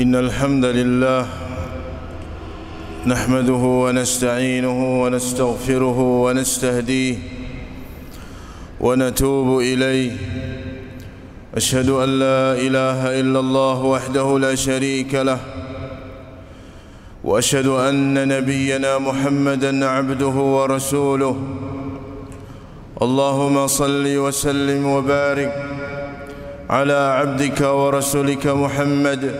إن الحمد لله نحمده ونستعينه ونستغفره ونستهديه ونتوب إليه. أشهد أن لا إله إلا الله وحده لا شريك له، وأشهد أن نبينا محمدًا عبده ورسوله. اللهم صل وسلم وبارك على عبدك ورسولك محمد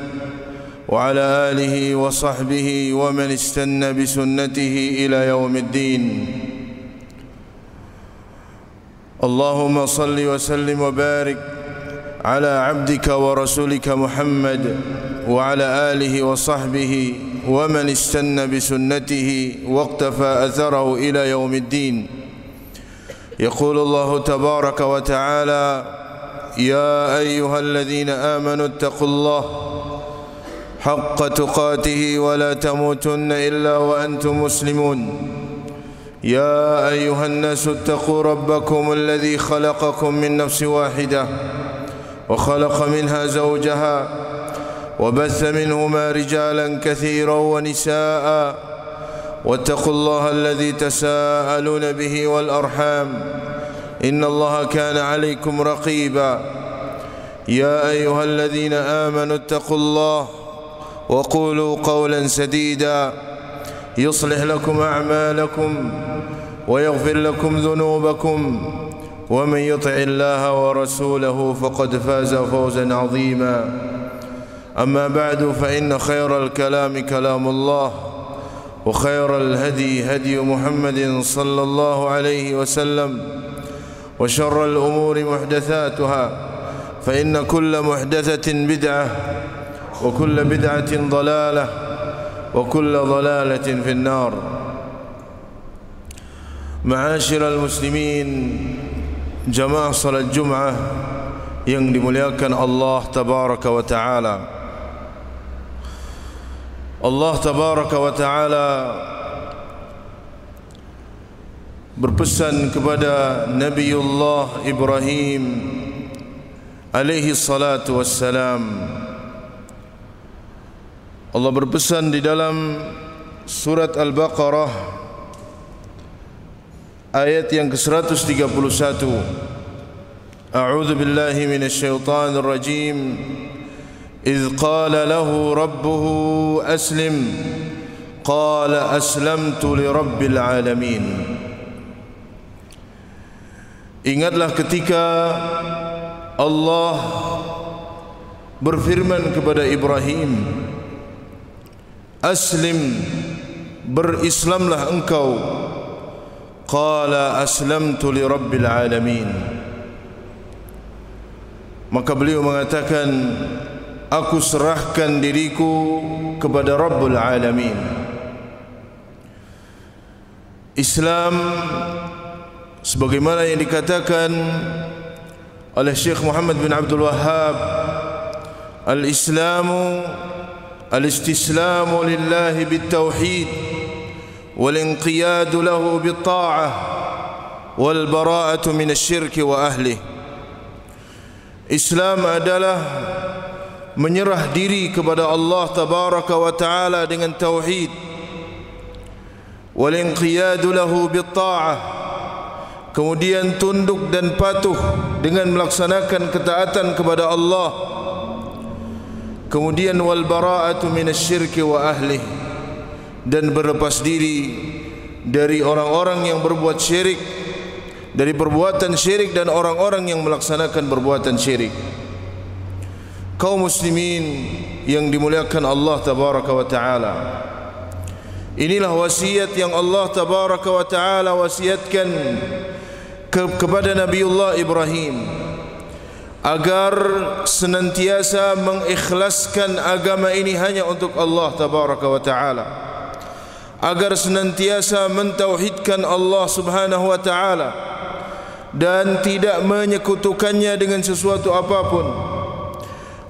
وعلى آله وصحبه ومن استنى بسنته إلى يوم الدين. اللهم صل وسلم وبارك على عبدك ورسولك محمد وعلى آله وصحبه ومن استنى بسنته واقتفى أثره إلى يوم الدين. يقول الله تبارك وتعالى: يا أيها الذين آمنوا اتقوا الله حق تقاته ولا تموتن إلا وأنتم مسلمون. يا أيها الناس اتقوا ربكم الذي خلقكم من نفس واحدة وخلق منها زوجها وبث منهما رجالا كثيرا ونساء، واتقوا الله الذي تساءلون به والأرحام إن الله كان عليكم رقيبا. يا أيها الذين آمنوا اتقوا الله وقولوا قولا سديدا يصلح لكم أعمالكم ويغفر لكم ذنوبكم، ومن يطع الله ورسوله فقد فاز فوزا عظيما. أما بعد، فإن خير الكلام كلام الله، وخير الهدي هدي محمد صلى الله عليه وسلم، وشر الأمور محدثاتها، فإن كل محدثة بدعة، وكل بدعة ضلالة، وكل ضلالة في النار. معاشر المسلمين, jamaah salat Jumat yang dimuliakan Allah tabaraka wa taala. Allah tabaraka wa taala berpesan kepada Nabiullah Ibrahim alaihi salatu wassalam. Allah berpesan di dalam surat Al-Baqarah ayat yang ke-131. A'udzu billahi minasyaitonir rajim. إذ قال له ربه أسلم قال أسلمت لرب العالمين. Ingatlah ketika Allah berfirman kepada Ibrahim, Aslim, berislamlah engkau. Qala aslamtu li rabbil alamin. Maka beliau mengatakan, aku serahkan diriku kepada Rabbul Alamin. Islam, sebagaimana yang dikatakan oleh Syekh Muhammad bin Abdul Wahhab, Al-Islamu al-istislamu lillahi bit-tauhid wal-inqiyadu lahu bit-ta'ah wal-bara'atu min asy-syirki wa ahlihi. Islam adalah menyerah diri kepada Allah tabaraka wa taala dengan tauhid, wal-inqiyadu lahu bit-ta'ah, kemudian tunduk dan patuh dengan melaksanakan ketaatan kepada Allah, kemudian wal bara'atu minasyirki wa ahlihi, dan berlepas diri dari orang-orang yang berbuat syirik, dari perbuatan syirik dan orang-orang yang melaksanakan perbuatan syirik. Kaum muslimin yang dimuliakan Allah tabaraka wa taala, inilah wasiat yang Allah tabaraka wa taala wasiatkan kepada Nabiullah Ibrahim agar senantiasa mengikhlaskan agama ini hanya untuk Allah tabaraka wa taala, agar senantiasa mentauhidkan Allah subhanahu wa taala dan tidak menyekutukannya dengan sesuatu apapun,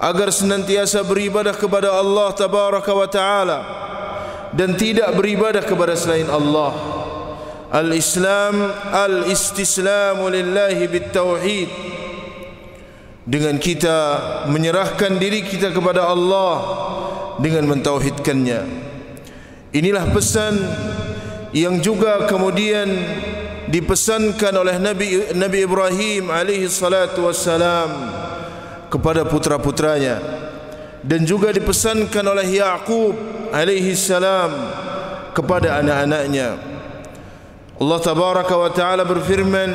agar senantiasa beribadah kepada Allah tabaraka wa taala dan tidak beribadah kepada selain Allah. Al-Islam al-istislamu lillahi bit-tauhid, dengan kita menyerahkan diri kita kepada Allah dengan mentauhidkannya. Inilah pesan yang juga kemudian dipesankan oleh Nabi Ibrahim alaihi salatu wassalam kepada putra-putranya, dan juga dipesankan oleh Yaqub alaihi salam kepada anak-anaknya. Allah tabaraka wa taala berfirman,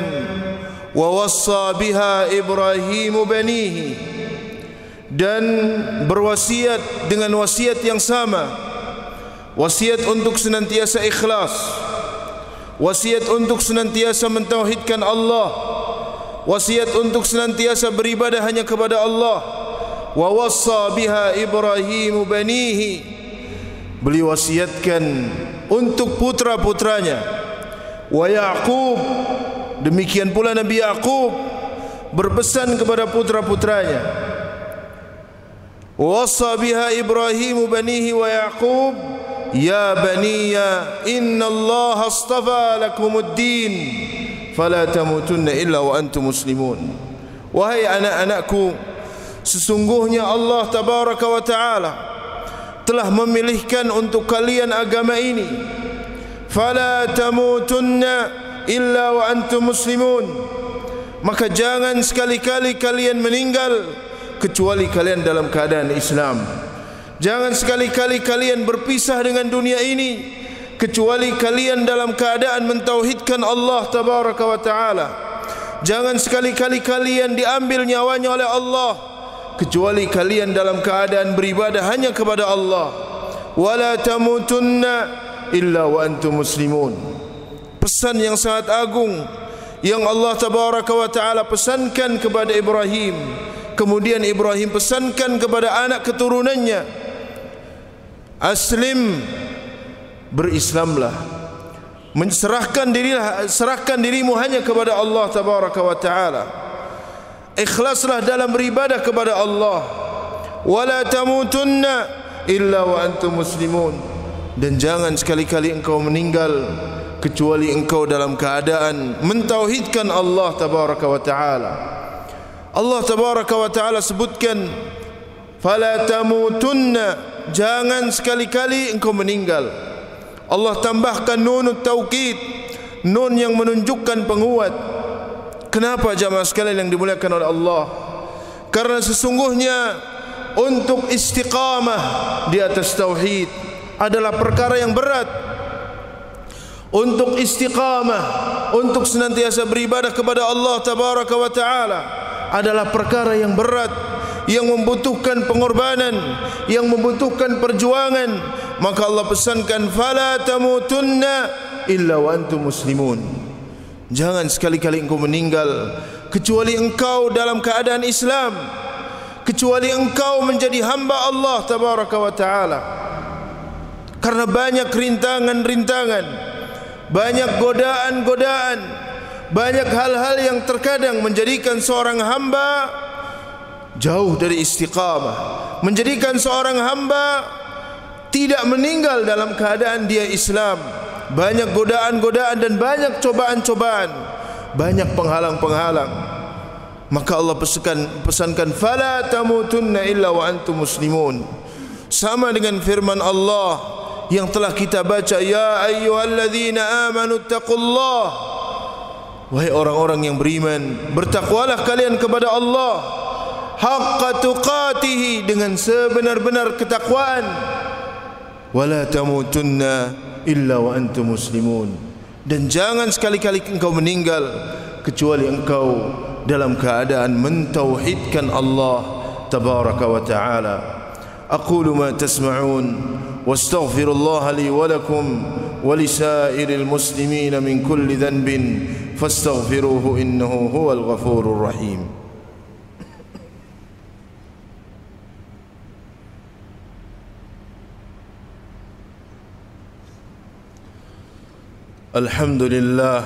wa wassa biha Ibrahim banihi, dan berwasiat dengan wasiat yang sama, wasiat untuk senantiasa ikhlas, wasiat untuk senantiasa mentauhidkan Allah, wasiat untuk senantiasa beribadah hanya kepada Allah. Wa wassa biha Ibrahim banihi, beliau wasiatkan untuk putra-putranya. Wa Yaqub, demikian pula Nabi Yaqub berpesan kepada putra-putranya. Wa wassa biha Ibrahim banihi wa Yaqub, ya baniya innallaha astafa lakumuddin fala tamutunna illa wa antum muslimun. Wahai anak-anakku, sesungguhnya Allah tabaraka wa taala telah memilihkan untuk kalian agama ini. Fala tamutunna illa wa antum muslimun, maka jangan sekali-kali kalian meninggal kecuali kalian dalam keadaan Islam. Jangan sekali-kali kalian berpisah dengan dunia ini kecuali kalian dalam keadaan mentauhidkan Allah tabaraka wa taala. Jangan sekali-kali kalian diambil nyawanya oleh Allah kecuali kalian dalam keadaan beribadah hanya kepada Allah. Wala tamutunna illa wa antum muslimun. Pesan yang sangat agung yang Allah tabaraka wa taala pesankan kepada Ibrahim, kemudian Ibrahim pesankan kepada anak keturunannya, aslim, berislamlah, serahkan dirimu hanya kepada Allah tabaraka wa taala, ikhlaslah dalam beribadah kepada Allah. Wala tamutunna illa wa antum muslimun, dan jangan sekali-kali engkau meninggal kecuali engkau dalam keadaan mentauhidkan Allah tabaraka wa taala. Allah tabaraka wa taala sebutkan fala tamutunna, jangan sekali-kali engkau meninggal. Allah tambahkan nunut taukid, nun yang menunjukkan penguat. Kenapa jamaah sekalian yang dimuliakan oleh Allah? Karena sesungguhnya untuk istiqamah di atas tauhid adalah perkara yang berat. Untuk istiqamah, untuk senantiasa beribadah kepada Allah tabaraka wa taala adalah perkara yang berat, yang membutuhkan pengorbanan, yang membutuhkan perjuangan. Maka Allah pesankan fala tamutunna illa wa antum muslimun, jangan sekali-kali engkau meninggal kecuali engkau dalam keadaan Islam, kecuali engkau menjadi hamba Allah tabaraka wa taala. Karena banyak rintangan-rintangan, banyak godaan-godaan, banyak hal-hal yang terkadang menjadikan seorang hamba jauh dari istiqamah, menjadikan seorang hamba tidak meninggal dalam keadaan dia Islam. Banyak godaan-godaan dan banyak cobaan-cobaan, banyak penghalang-penghalang. Maka Allah pesankan fala tamutunna illa wa antum muslimun. Sama dengan firman Allah yang telah kita baca, ya ayyuhalladzina amanu taqullah, wahai orang-orang yang beriman, bertakwalah kalian kepada Allah haqqa tuqatih, dengan sebenar-benar ketakwaan. Wala tamutunna illa wa antum muslimun, dan jangan sekali-kali engkau meninggal kecuali engkau dalam keadaan mentauhidkan Allah tabaraka wa taala. Aqulu ma tasma'un واستغفر الله لي ولكم ولسائر المسلمين من كل ذنب فاستغفروه إنه هو الغفور الرحيم. الحمد لله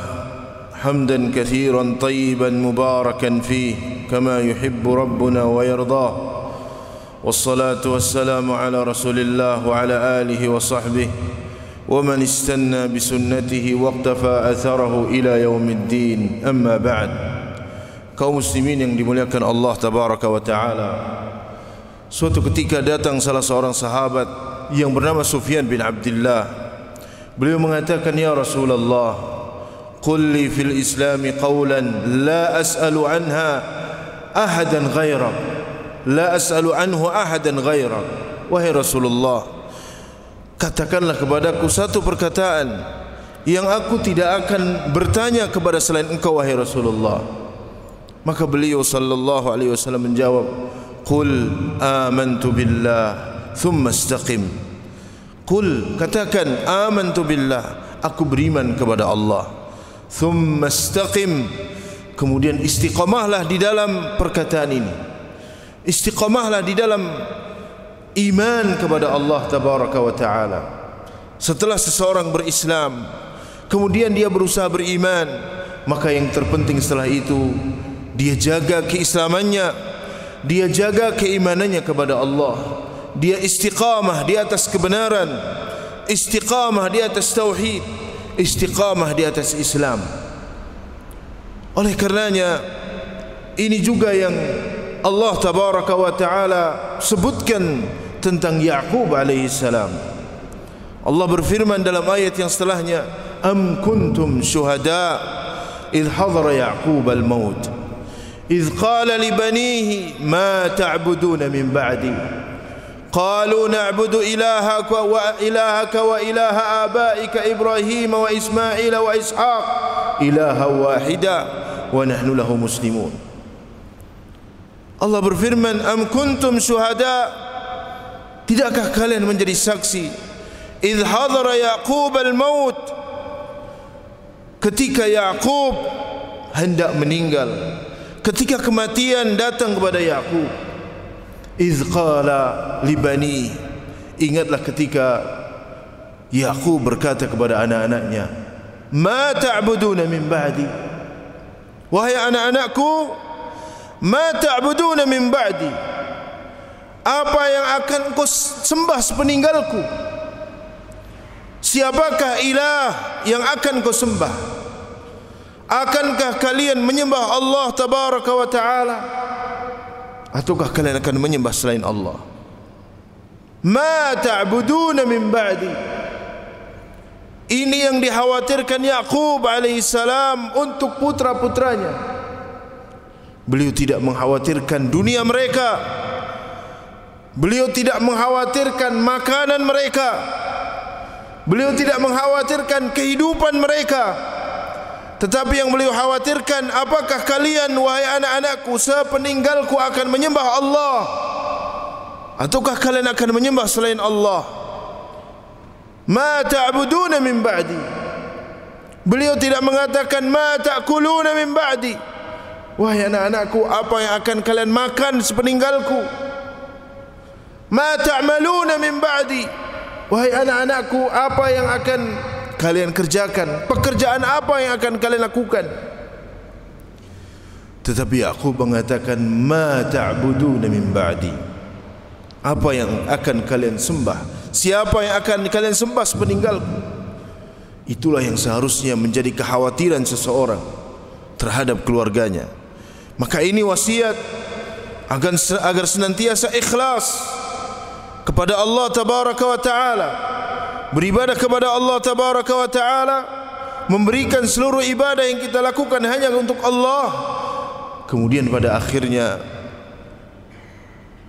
حمدا كثيرا طيبا مباركا فيه كما يحب ربنا ويرضاه، والصلاة والسلام على رسول الله وعلى آله وصحبه ومن استنى بسنته واقتفى أثره إلى يوم الدين. أما بعد. Kaum muslimin yang dimuliakan Allah tabaraka wa taala, Suatu ketika datang salah seorang sahabat yang bernama Sufyan bin Abdullah. Beliau mengatakan, "Ya Rasulullah, qul li fil Islami qawlan la as'alu anha ahadan ghairak, la as'alu anhu ahadan ghairak." Wahai Rasulullah, katakanlah kepadaku satu perkataan yang aku tidak akan bertanya kepada selain engkau, wahai Rasulullah. Maka beliau sallallahu alaihi wasallam menjawab, "Qul amantu billah thumma istaqim." Qul, katakan, amantu billah, aku beriman kepada Allah. Thumma istaqim, kemudian istiqamahlah di dalam perkataan ini. Istiqamahlah di dalam iman kepada Allah tabaraka wa taala. Setelah seseorang berislam, kemudian dia berusaha beriman, maka yang terpenting setelah itu dia jaga keislamannya, dia jaga keimanannya kepada Allah, dia istiqamah di atas kebenaran, istiqamah di atas tauhid, istiqamah di atas Islam. Oleh karenanya ini juga yang Allah tabaraka wa taala sebutkan tentang Yaqub alaihi salam. Allah berfirman dalam ayat yang setelahnya, "Am kuntum syuhada idh hadara Yaqub al-maut إذ قال لبنيه ما تعبدون من بعدي قالوا نعبد إلهك وإله آبائك إبراهيم وإسماعيل وإسحاق إلها واحدا ونحن له مسلمون." Allah berfirman, "Am kuntum syuhada?" Tidakkah kalian menjadi saksi? إذ حضر يعقوب الموت, ketika Yaqub hendak meninggal, ketika kematian datang kepada Yaqub. Iz qala li bani, ingatlah ketika Yaqub berkata kepada anak-anaknya, "Ma ta'buduna min ba'di?" Wahai anak-anakku, ma ta'buduna min ba'di, apa yang akan kau sembah sepeninggalku? Siapakah ilah yang akan kau sembah? Akankah kalian menyembah Allah tabaraka wa ta'ala, ataukah kalian akan menyembah selain Allah? Ma ta'buduna min ba'di. Ini yang dikhawatirkan Yaqub alaihissalam untuk putra-putranya. Beliau tidak mengkhawatirkan dunia mereka, beliau tidak mengkhawatirkan makanan mereka, beliau tidak mengkhawatirkan kehidupan mereka. Tetapi yang beliau khawatirkan, apakah kalian wahai anak-anakku sepeninggalku akan menyembah Allah, ataukah kalian akan menyembah selain Allah? Ma ta'buduna min ba'di. Beliau tidak mengatakan ma ta'kuluna min ba'di, wahai anak-anakku apa yang akan kalian makan sepeninggalku. Ma ta'maluna min ba'di, wahai anak-anakku apa yang akan kalian kerjakan, pekerjaan apa yang akan kalian lakukan. Tetapi Yaqub mengatakan ma ta'buduna min ba'di, apa yang akan kalian sembah, siapa yang akan kalian sembah sepeninggalku. Itulah yang seharusnya menjadi kekhawatiran seseorang terhadap keluarganya. Maka ini wasiat agar senantiasa ikhlas kepada Allah tabaraka wa ta'ala, beribadah kepada Allah tabaraka wa ta'ala, memberikan seluruh ibadah yang kita lakukan hanya untuk Allah. Kemudian pada akhirnya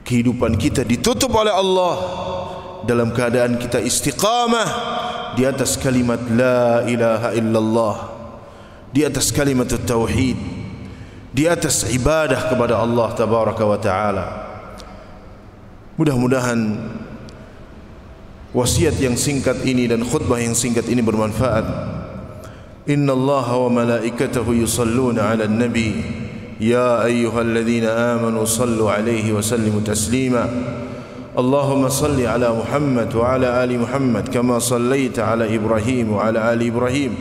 kehidupan kita ditutup oleh Allah dalam keadaan kita istiqamah di atas kalimat la ilaha illallah, di atas kalimat tauhid, di atas ibadah kepada Allah tabaraka wa ta'ala. Mudah-mudahan wasiat yang singkat ini dan khutbah yang singkat ini bermanfaat. Inna Allah wa malaikatahu yusalluna ala nabi ya ayyuhalladzina amanu sallu alaihi wa sallimu taslima. Allahumma salli ala Muhammad wa ala ali Muhammad kama sallaita ala Ibrahim wa ala ali Ibrahim,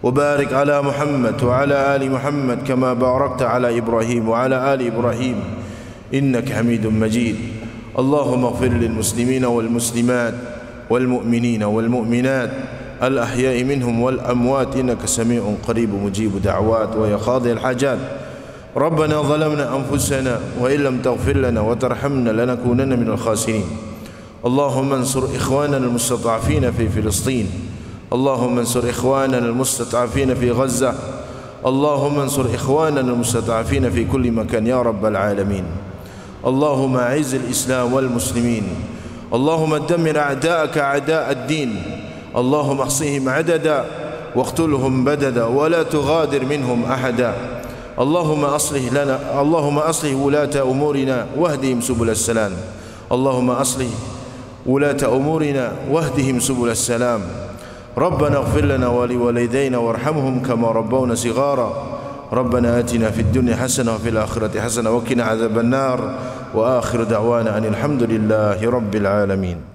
wa barik ala Muhammad wa ala ali Muhammad kama barakta ala Ibrahim wa ala ali Ibrahim innaka Hamidum Majid. اللهم اغفر للمسلمين والمسلمات والمؤمنين والمؤمنات الأحياء منهم والأموات إنك سميع قريب مجيب دعوات ويا قاضي الحاجات. ربنا ظلمنا أنفسنا وإن لم تغفر لنا وترحمنا لنكونن من الخاسرين. اللهم انصر إخواننا المستضعفين في فلسطين. اللهم انصر إخواننا المستضعفين في غزة. اللهم انصر إخواننا المستضعفين في كل مكان يا رب العالمين. اللهم أعز الإسلام والمسلمين. اللهم دمر أعداءك أعداء الدين. اللهم احصهم عددا واقتلهم بددا ولا تغادر منهم أحدا. اللهم أصلح ولاة أمورنا واهدهم سبل السلام. اللهم أصلح ولاة أمورنا واهدهم سبل السلام. ربنا اغفر لنا ولوالدينا وارحمهم كما ربونا صغارا. ربنا آتنا في الدنيا حسنة وفي الآخرة حسنة وقنا عذاب النار. وآخر دعوانا أن الحمد لله رب العالمين.